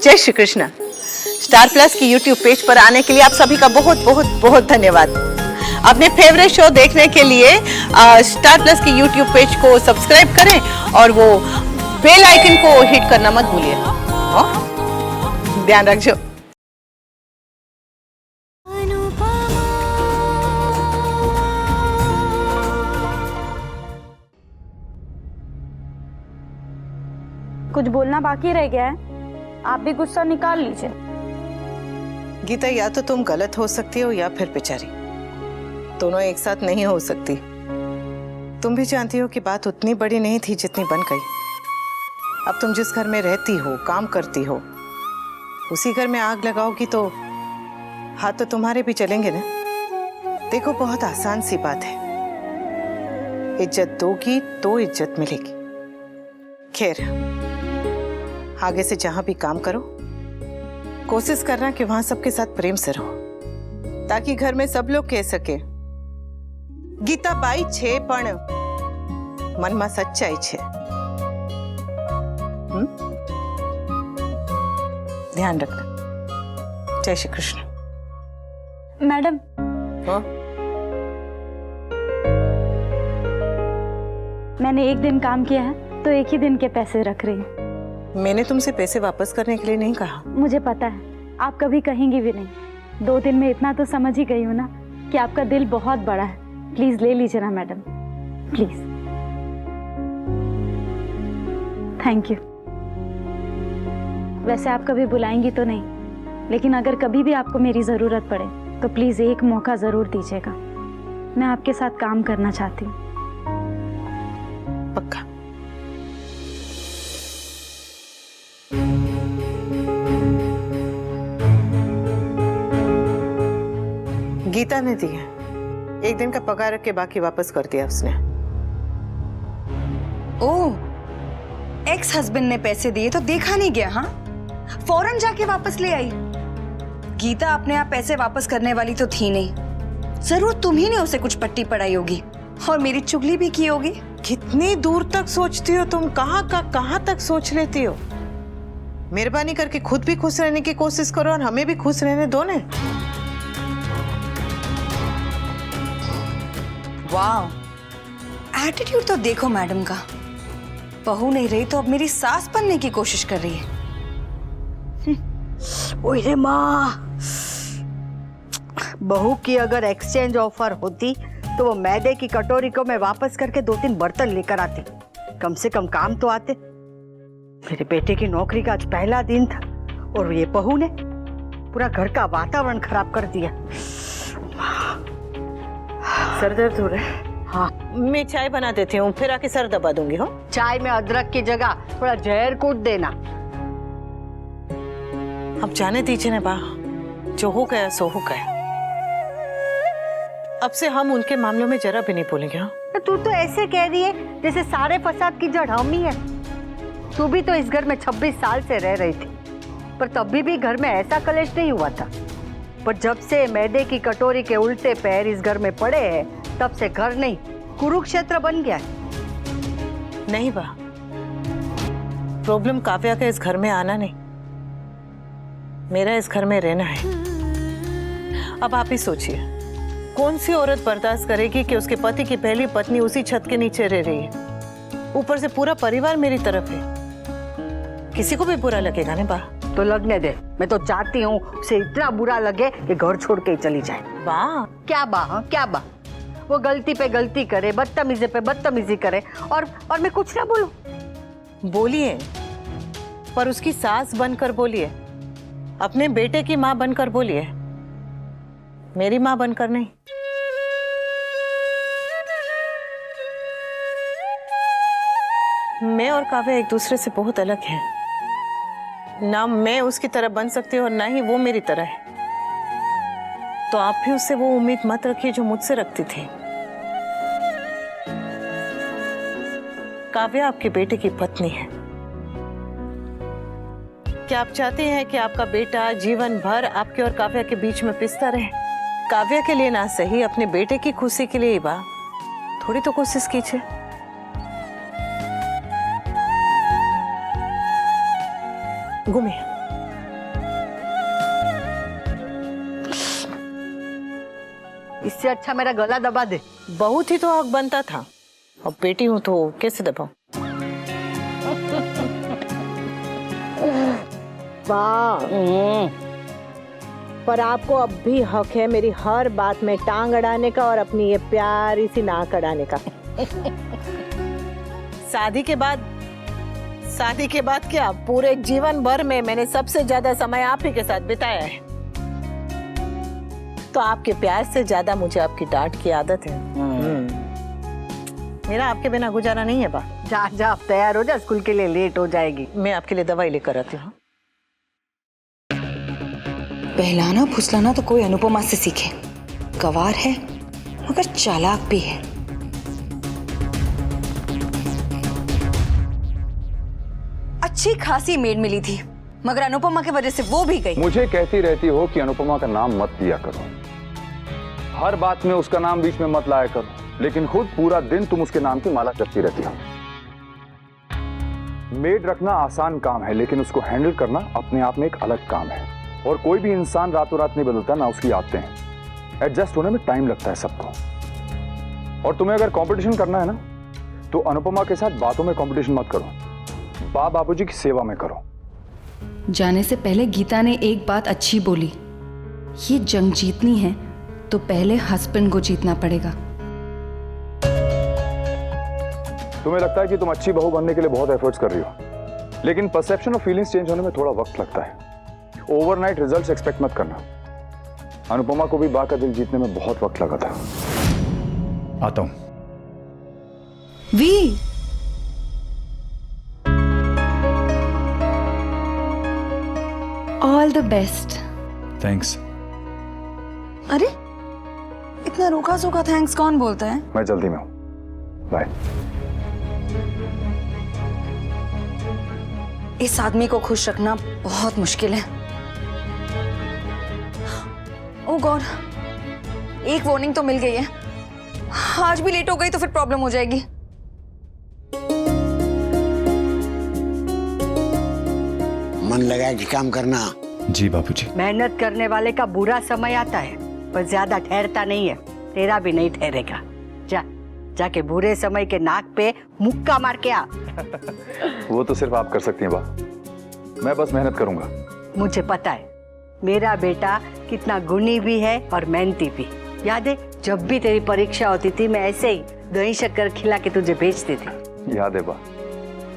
जय Shri Krishna. Star plus की YouTube page पर आने के लिए आप सभी का बहुत बहुत बहुत धन्यवाद। अपने फेवरेट शो देखने के लिए स्टार प्लस की यूट्यूब पेज को सब्सक्राइब करें और वो बेल आइकन को हिट करना मत भूलिए। ध्यान रखिए। कुछ बोलना बाकी रह गया है, आप भी गुस्सा निकाल लीजिए। गीता, या तो तुम गलत हो सकती हो या फिर बेचारी, दोनों एक साथ नहीं हो सकती। तुम भी जानती हो कि बात उतनी बड़ी नहीं थी जितनी बन गई। अब तुम जिस घर में रहती हो, काम करती हो, उसी घर में आग लगाओगी तो हाथ तो तुम्हारे भी चलेंगे ना। देखो, बहुत आसान सी बात है, इज्जत दोगी तो इज्जत मिलेगी। खैर, आगे से जहां भी काम करो, कोशिश करना कि वहां सबके साथ प्रेम से रहो, ताकि घर में सब लोग कह सके गीता बाई छे पण मनमा सच्चाई छे। ध्यान रखना। जय श्री कृष्ण। मैडम, हाँ? मैंने एक दिन काम किया है तो एक ही दिन के पैसे रख रही हूँ। मैंने तुमसे पैसे वापस करने के लिए नहीं कहा। मुझे पता है आप कभी कहेंगी भी नहीं। 2 दिन में इतना तो समझ ही गई हूँ ना कि आपका दिल बहुत बड़ा है। प्लीज ले लीजिए ना मैडम, प्लीज। Thank you. वैसे आप कभी बुलाएंगी तो नहीं, लेकिन अगर कभी भी आपको मेरी जरूरत पड़े तो प्लीज एक मौका जरूर दीजिएगा। मैं आपके साथ काम करना चाहती हूँ। पक्का। गीता ने दी है। एक दिन का पगार रख के बाकी वापस कर दिया उसने। ओह, एक्स हस्बैंड ने पैसे दिए तो देखा नहीं गया? हाँ, फौरन जाके वापस ले आई। गीता अपने आप पैसे वापस करने वाली तो थी नहीं। जरूर तुम्ही ने उसे कुछ पट्टी पड़ाई होगी और मेरी चुगली भी की होगी। कितनी दूर तक सोचती हो तुम? कहाँ तक सोच लेती हो? मेहरबानी करके खुद भी खुश रहने की कोशिश करो और हमें भी खुश रहने दो ने। वाह, एटीट्यूड तो देखो मैडम का। बहू नहीं रही तो अब मेरी सास बनने की कोशिश कर रही है। ओए माँ, बहू की अगर एक्सचेंज ऑफर होती तो वो मैदे की कटोरी को मैं वापस करके 2-3 बर्तन लेकर आती। कम से कम काम तो आते। मेरे बेटे की नौकरी का आज पहला दिन था और ये बहू ने पूरा घर का वातावरण खराब कर दिया। सर दर्द हो रहा है? हाँ, मैं चाय बना देती हूँ, फिर आके सर दबा दूंगी। हो, चाय में अदरक की जगह थोड़ा जहर कूट देना। अब जाने दीजिए ना बा, जो हो गया सो हो गया। अब से हम उनके मामलों में जरा भी नहीं बोलेंगे। हाँ? तू तो ऐसे कह रही है जैसे सारे फसाद की जड़ हम ही है। तू भी तो इस घर में 26 साल से रह रही थी, पर तभी भी घर में ऐसा कलेश नहीं हुआ था। पर जब से मैदे की कटोरी के उल्टे पैर इस घर में पड़े हैं, तब से घर नहीं कुरुक्षेत्र बन गया है। नहीं बा, प्रॉब्लम काव्या का इस घर में आना नहीं, मेरा इस घर में रहना है। अब आप ही सोचिए, कौन सी औरत बर्दाश्त करेगी कि उसके पति की पहली पत्नी उसी छत के नीचे रह रही है? ऊपर से पूरा परिवार मेरी तरफ है। किसी को भी बुरा लगेगा ना बा। तो लगने दे। मैं तो चाहती हूँ उसे इतना बुरा लगे कि घर छोड़ के ही चली जाए। वाह, क्या बा? हाँ, क्या बा? वो गलती पे गलती करे, बदतमीजी पे बदतमीजी करे और मैं कुछ ना बोलूं। बोलिए, पर उसकी सास बनकर बोलिए, अपने बेटे की माँ बनकर बोलिए, मेरी माँ बनकर नहीं। मैं और काव्या एक दूसरे से बहुत अलग हैं। ना मैं उसकी तरह बन सकती हूँ और ना ही वो मेरी तरह है। तो आप भी उससे वो उम्मीद मत रखिए जो मुझसे रखती थी। काव्या आपके बेटे की पत्नी है। क्या आप चाहते हैं कि आपका बेटा जीवन भर आपके और काव्या के बीच में पिसता रहे? काव्या के लिए ना सही, अपने बेटे की खुशी के लिए ही बा, थोड़ी तो कोशिश कीजिए। घूमिए, इससे अच्छा मेरा गला दबा दे। बहुत ही तो हक बनता था, अब बेटी हूं तो कैसे दबाऊं? वाह, पर आपको अब भी हक है मेरी हर बात में टांग अड़ाने का और अपनी ये प्यारी सी नाक अड़ाने का। शादी के बाद क्या, पूरे जीवन भर में मैंने सबसे ज्यादा समय आप ही के साथ बिताया है, तो आपके प्यार से ज्यादा मुझे आपकी डांट की आदत है। मेरा आपके बिना गुजारा नहीं है बा। जा जा, अब तैयार हो जा, स्कूल के लिए लेट हो जाएगी। मैं आपके लिए दवाई लेकर आती हूँ। बहलाना फुसलाना तो कोई अनुपमा से सीखे। गवार है मगर चालाक भी है। अच्छी खासी मेड मिली थी मगर अनुपमा की वजह से वो भी गई। मुझे कहती रहती हो कि अनुपमा का नाम मत लिया करो, हर बात में उसका नाम बीच में मत लाया करो, लेकिन खुद पूरा दिन तुम उसके नाम की माला जपती रहती हो। मेड रखना आसान काम है, लेकिन उसको हैंडल करना अपने आप में एक अलग काम है। और कोई भी इंसान रातों रात नहीं बदलता, ना उसकी आदतें। एडजस्ट होने में टाइम लगता है सबको। और तुम्हें अगर कंपटीशन करना है ना, तो अनुपमा के साथ बातों में कंपटीशन मत करो, बाबूजी की सेवा में करो। जाने से पहले गीता ने एक बात अच्छी बोली, ये जंग जीतनी है तो पहले हस्बैंड को जीतना पड़ेगा। तुम्हें लगता है कि तुम अच्छी बहू बनने के लिए बहुत एफर्ट्स कर रही हो, लेकिन परसेप्शन और फीलिंग्स चेंज होने में थोड़ा वक्त लगता है। ओवरनाइट रिजल्ट्स एक्सपेक्ट मत करना। अनुपमा को भी बा का दिल जीतने में बहुत वक्त लगा था। आता हूं। We all the best. Thanks. अरे इतना रूखा सूखा थैंक्स कौन बोलता है? मैं जल्दी में हूं, बाय। इस आदमी को खुश रखना बहुत मुश्किल है। ओह गॉड, एक वार्निंग तो मिल गई है। आज भी लेट हो गई तो फिर प्रॉब्लम हो जाएगी। मन लगा के काम करना। जी बापूजी। मेहनत करने वाले का बुरा समय आता है, पर ज्यादा ठहरता नहीं है। तेरा भी नहीं ठहरेगा। जा जाके बुरे समय के नाक पे मुक्का मार के आ। वो तो सिर्फ आप कर सकती हैं बा, मैं बस मेहनत करूंगा। मुझे पता है मेरा बेटा कितना गुणी भी है और मेहनती भी। याद है जब भी तेरी परीक्षा होती थी, मैं ऐसे ही दही शक्कर खिला के तुझे भेजती थी। याद है बा,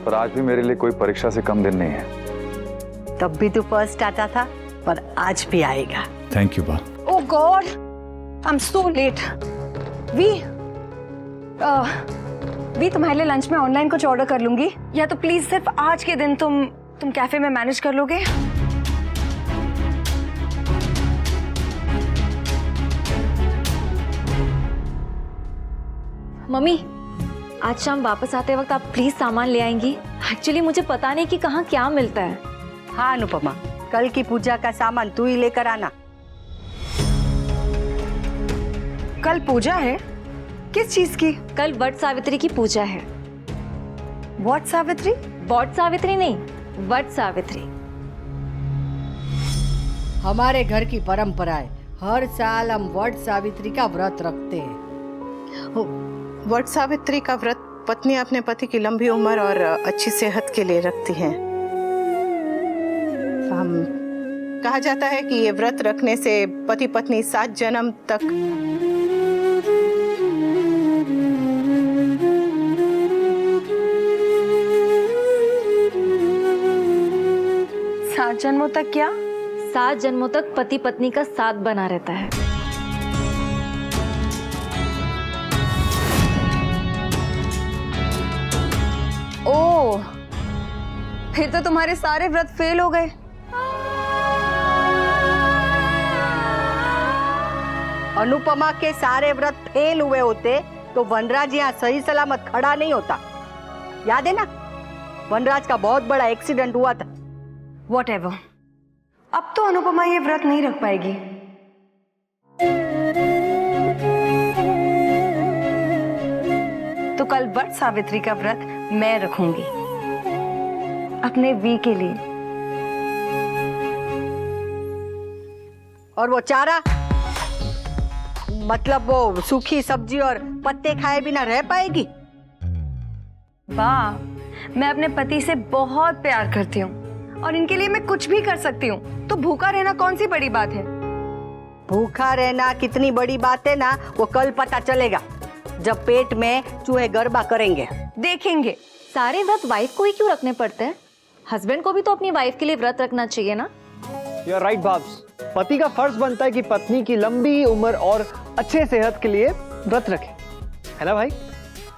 पर आज भी मेरे लिए कोई परीक्षा से कम दिन नहीं है। तब भी तू फर्स्ट आता था, पर आज भी आएगा। थैंक यू बा। Oh God, I am so late. वी तुम्हारे लिए लंच में ऑनलाइन कुछ ऑर्डर कर लूंगी, या तो प्लीज सिर्फ आज के दिन तुम कैफे में मैनेज कर लोगे? मम्मी, आज शाम वापस आते वक्त आप प्लीज सामान ले आएंगी। एक्चुअली मुझे पता नहीं कि कहाँ क्या मिलता है। हाँ अनुपमा, कल की पूजा का सामान तू ही लेकर आना। कल पूजा है? किस चीज की? कल वट सावित्री की पूजा है। व्हाट सावित्री? वट सावित्री नहीं, वट सावित्री। हमारे घर की परंपरा है, हर साल हम वट सावित्री का व्रत रखते हैं। वट सावित्री का व्रत पत्नी अपने पति की लंबी उम्र और अच्छी सेहत के लिए रखती है। कहा जाता है कि ये व्रत रखने से पति पत्नी 7 जन्म तक सात जन्मों तक क्या? 7 जन्मों तक पति पत्नी का साथ बना रहता है। ओह, फिर तो तुम्हारे सारे व्रत फेल हो गए। अनुपमा के सारे व्रत फेल हुए होते तो वनराज यहाँ सही सलामत खड़ा नहीं होता। याद है ना, वनराज का बहुत बड़ा एक्सीडेंट हुआ था। Whatever, अब तो अनुपमा ये व्रत नहीं रख पाएगी। तो कल वट सावित्री का व्रत मैं रखूंगी अपने वी के लिए। और वो चारा मतलब वो सूखी सब्जी और पत्ते खाए बिना रह पाएगी? वाह, मैं अपने पति से बहुत प्यार करती हूँ और इनके लिए मैं कुछ भी कर सकती हूँ, तो भूखा रहना कौन सी बड़ी बात है? भूखा रहना कितनी बड़ी बात है ना, वो कल पता चलेगा जब पेट में चूहे गरबा करेंगे। देखेंगे। सारे व्रत वाइफ को ही क्यों रखने पड़ते हैं? हस्बैंड को भी तो अपनी वाइफ के लिए व्रत रखना चाहिए ना। यू आर राइट बाब्स, पति का फर्ज बनता है कि पत्नी की लंबी उम्र और अच्छे सेहत के लिए व्रत रखे, है ना भाई?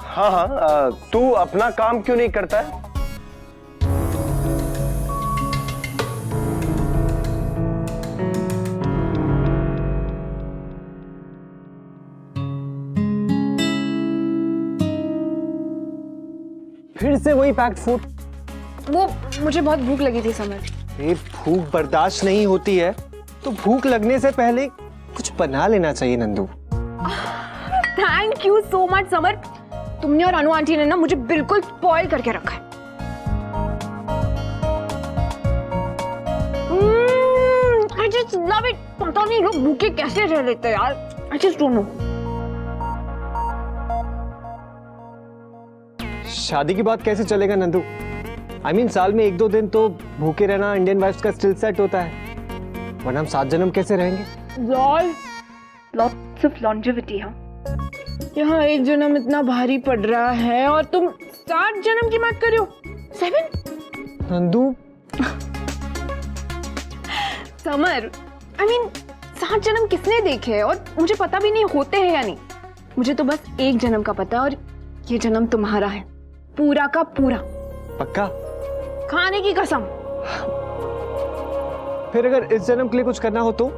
हाँ हाँ, तू अपना काम क्यों नहीं करता है? फिर से वही पैक्ड फूड। वो मुझे बहुत भूख लगी थी समर। ये भूख बर्दाश्त नहीं होती है तो भूख लगने से पहले कुछ बना लेना चाहिए Nandu. Thank you so much summer, तुमने और अनु आंटी ने ना मुझे बिल्कुल स्पॉइल करके रखा है। I just love it। पता नहीं लोग भूखे कैसे रह लेते हैं यार। I just don't know। शादी की बात कैसे चलेगा नंदू? I mean, साल में 1-2 दिन तो भूखे रहना इंडियन वाइफ्स का स्टिल सेट होता है, वरना हम 7 जन्म कैसे रहेंगे? Lol, lots of longevity। हाँ, यहाँ 1 जन्म इतना भारी पड़ रहा है और तुम 7 जन्म की बात कर रहे हो। 7? नंदू समर, I mean, 7 जन्म किसने देखे हैं और मुझे पता भी नहीं होते हैं या नहीं। मुझे तो बस 1 जन्म का पता है और ये जन्म तुम्हारा है, पूरा का पूरा। पक्का? खाने की कसम। फिर अगर इस जन्म के लिए कुछ करना हो तो?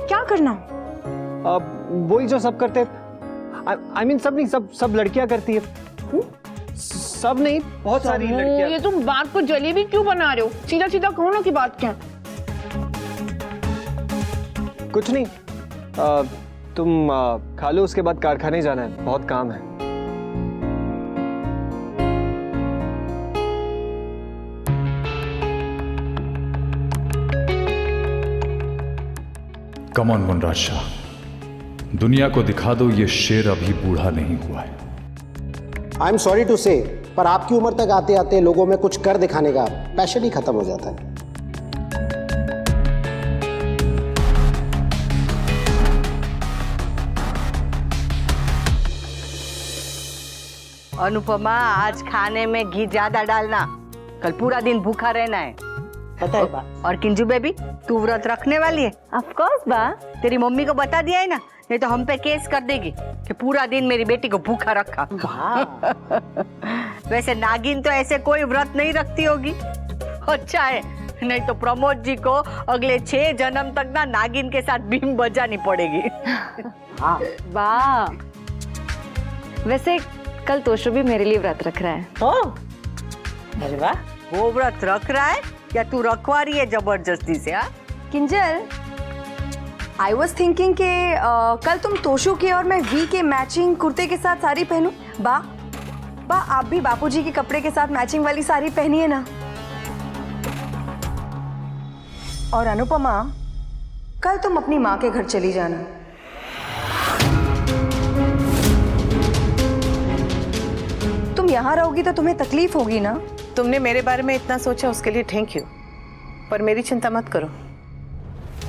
क्या करना? वही जो सब करते हैं। I mean, सब नहीं, सब लड़कियां करती है। सब नहीं, बहुत सारी लड़कियां। ये तुम बात को जलेबी क्यों बना रहे हो? सीधा सीधा कहो ना कि बात क्या? कुछ नहीं, तुम खा लो, उसके बाद कारखाने जाना है, बहुत काम है। कम ऑन मुनराज शाह, दुनिया को दिखा दो ये शेर अभी बूढ़ा नहीं हुआ है। आई एम सॉरी टू से, पर आपकी उम्र तक आते आते लोगों में कुछ कर दिखाने का पैशन ही खत्म हो जाता है। अनुपमा, आज खाने में घी ज्यादा डालना, कल पूरा दिन भूखा रहना है। पता है बा? और किंजू बेबी, तू व्रत रखने वाली है? ऑफ कोर्स बा। तेरी मम्मी को बता दिया है ना, नहीं तो हम पे केस कर देगी कि पूरा दिन मेरी बेटी को भूखा रखा। वैसे नागिन तो ऐसे कोई व्रत नहीं रखती होगी। अच्छा है, नहीं तो प्रमोद जी को अगले 6 जन्म तक ना नागिन के साथ बीम बजानी पड़ेगी। वाह, वैसे कल तोशु भी मेरे लिए व्रत रख रहा है। अरे वाह, वो व्रत रख रहा है या तू रखवा रही है जबरदस्ती से? हाँ किंजल, आई वॉज थिंकिंग कि कल तुम तोशु के और मैं वी के मैचिंग कुर्ते के साथ साड़ी पहनूं। बा आप भी बापूजी के कपड़े के साथ मैचिंग वाली साड़ी पहनिए ना। और अनुपमा, कल तुम अपनी माँ के घर चली जाना। तुम यहाँ रहोगी तो तुम्हें तकलीफ होगी ना। तुमने मेरे बारे में इतना सोचा, उसके लिए थैंक यू, पर मेरी चिंता मत करो।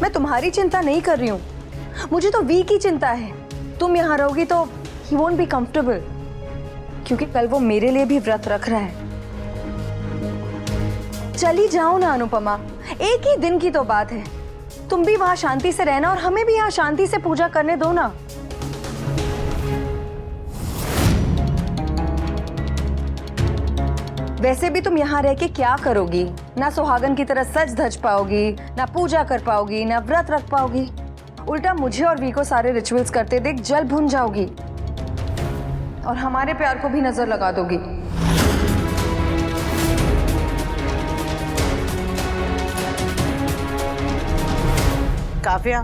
मैं तुम्हारी चिंता नहीं कर रही हूँ, मुझे तो वी की चिंता है। तुम यहाँ रहोगी तो ही वोंट बी कंफर्टेबल, क्योंकि कल वो मेरे लिए भी व्रत रख रहा है। चली जाओ ना अनुपमा, एक ही दिन की तो बात है। तुम भी वहां शांति से रहना और हमें भी यहाँ शांति से पूजा करने दो ना। वैसे भी तुम यहाँ रह के क्या करोगी? ना सुहागन की तरह सज धज पाओगी, ना पूजा कर पाओगी, ना व्रत रख पाओगी। उल्टा मुझे और वी को सारे रिचुअल्स करते देख जल भुन जाओगी और हमारे प्यार को भी नजर लगा दोगी। काव्या,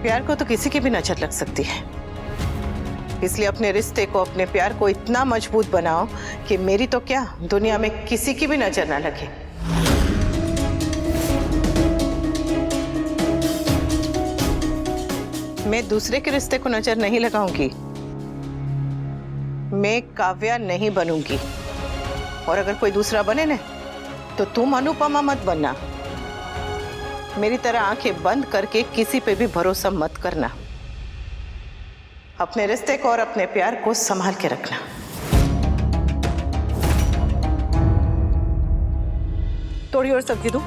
प्यार को तो किसी की भी नजर लग सकती है, इसलिए अपने रिश्ते को, अपने प्यार को इतना मजबूत बनाओ कि मेरी तो क्या, दुनिया में किसी की भी नजर ना लगे। मैं दूसरे के रिश्ते को नजर नहीं लगाऊंगी। मैं काव्या नहीं बनूंगी, और अगर कोई दूसरा बने ना तो तुम अनुपमा मत बनना। मेरी तरह आंखें बंद करके किसी पे भी भरोसा मत करना। अपने रिश्ते को और अपने प्यार को संभाल के रखना। थोड़ी और सब्जी दूं?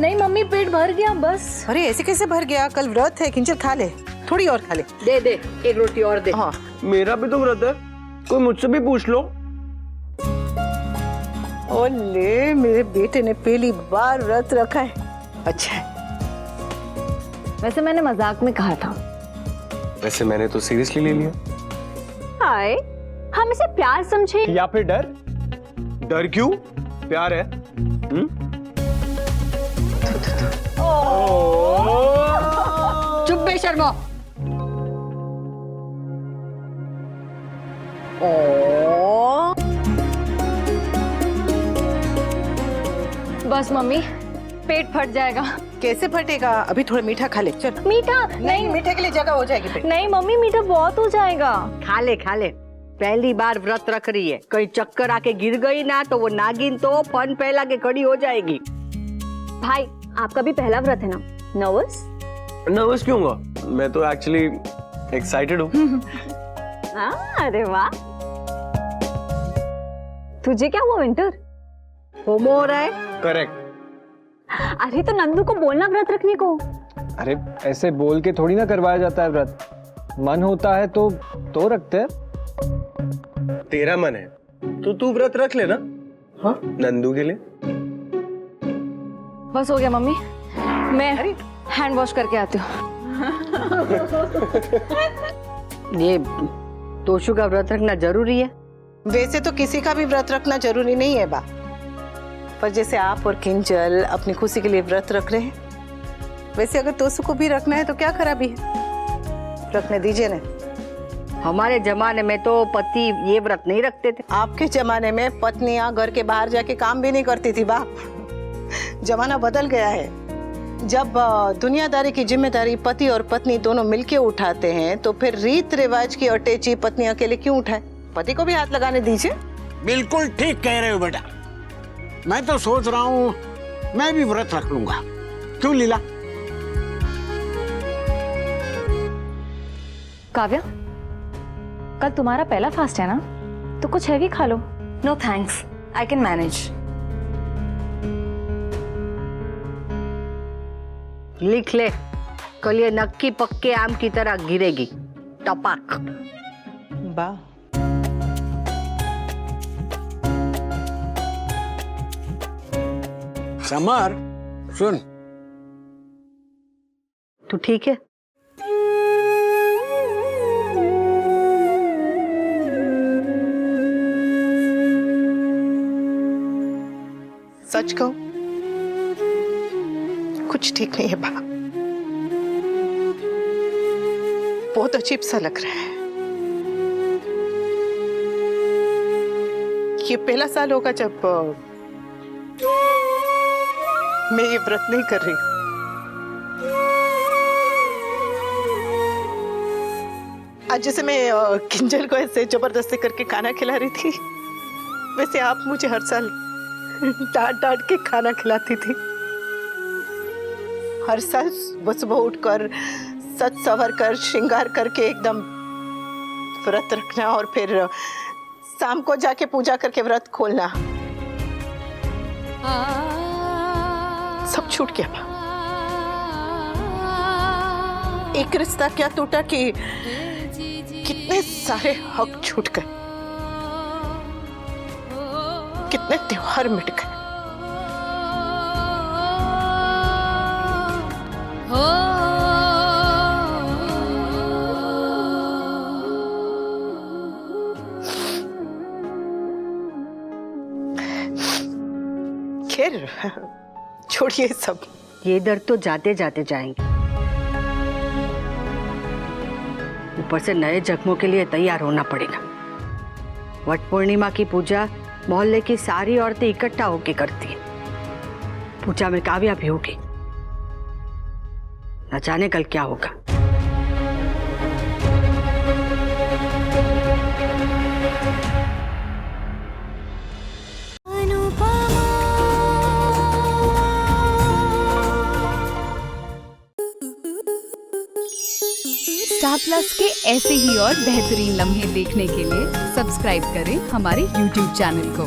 नहीं मम्मी, पेट भर गया बस। अरे ऐसे कैसे भर गया? कल व्रत है, किंजल खा ले, थोड़ी और खा ले। दे दे, एक रोटी और दे। हाँ मेरा भी तो व्रत है, कोई मुझसे भी पूछ लो। ओले, मेरे बेटे ने पहली बार व्रत रखा है। अच्छा है। वैसे मैंने मजाक में कहा था। वैसे मैंने तो सीरियसली ले लिया। हाय, हम इसे प्यार समझे या फिर डर? डर क्यों? प्यार है। चुप बेशर्मो। बस मम्मी, पेट फट जाएगा। कैसे फटेगा? अभी थोड़ा मीठा खा ले, चल। मीठा नहीं, मीठे के लिए जगह हो जाएगी पेट। नहीं मम्मी, मीठा बहुत हो जाएगा। खा ले खा ले। पहली बार व्रत रख रही है, कहीं चक्कर आके गिर गई ना तो वो नागिन तो फन फैला के खड़ी हो जाएगी। भाई, आपका भी पहला व्रत है ना? नर्वस? नर्वस क्यों होगा? मैं तो एक्चुअली एक्साइटेड हूँ। अरे वाह। तुझे क्या हुआ विंटर? होमो हो रहा है? करेक्ट। अरे तो नंदू को बोलना व्रत रखने को। अरे ऐसे बोल के थोड़ी ना करवाया जाता है व्रत। मन होता है तो रखते हैं। तेरा मन है तो तू व्रत रख लेना। हाँ, नंदू के लिए। बस हो गया मम्मी, मैं हैंड वॉश करके आती हूँ। ये तोशु का व्रत रखना जरूरी है? वैसे तो किसी का भी व्रत रखना जरूरी नहीं है बा, पर जैसे आप और किंजल अपनी खुशी के लिए व्रत रख रहे हैं, वैसे अगर तोशु को भी रखना है तो क्या खराबी है? रखने दीजिए ना। हमारे जमाने में तो पति ये व्रत नहीं रखते थे। आपके जमाने में पत्नियां घर के बाहर जाके काम भी नहीं करती थी बाप। जमाना बदल गया है। जब दुनियादारी की जिम्मेदारी पति और पत्नी दोनों मिलके उठाते हैं तो फिर रीत रिवाज की अटैची पत्नी अकेले क्यों उठाए? पति को भी हाथ लगाने दीजिए। बिल्कुल ठीक कह रहे हो बेटा। मैं तो सोच रहा हूँ मैं भी व्रत रख लूंगा। क्यों लीला? काव्या, कल तुम्हारा पहला फास्ट है ना, तो कुछ हैवी खा लो। No thanks, I can manage. लिख ले, कल ये नक्की पक्के आम की तरह गिरेगी। टपाक। बा समर सुन, तू ठीक है? सच कहूं, कुछ ठीक नहीं है बा। बहुत अजीब सा लग रहा है। ये पहला साल होगा जब मैं ये व्रत नहीं कर रही हूं। आज जैसे मैं किंजल को ऐसे जबरदस्ती करके खाना खिला रही थी, वैसे आप मुझे हर साल डांट डांट के खाना खिलाती थी। हर साल सुबह उठकर सज सवर कर श्रृंगार करके एकदम व्रत रखना और फिर शाम को जाके पूजा करके व्रत खोलना, सब छूट गया। एक रिश्ता क्या टूटा कि कितने सारे हक छूट गए, कितने त्योहार मिट गए। खैर छोड़िए सब। ये दर्द तो जाते जाते जाएंगे, ऊपर से नए जख्मों के लिए तैयार होना पड़ेगा। वट पूर्णिमा की पूजा मोहल्ले की सारी औरतें इकट्ठा होकर करती हैं। पूजा में काव्या भी होगी। न जाने कल क्या होगा। प्लस के ऐसे ही और बेहतरीन लम्हे देखने के लिए सब्सक्राइब करें हमारे YouTube चैनल को।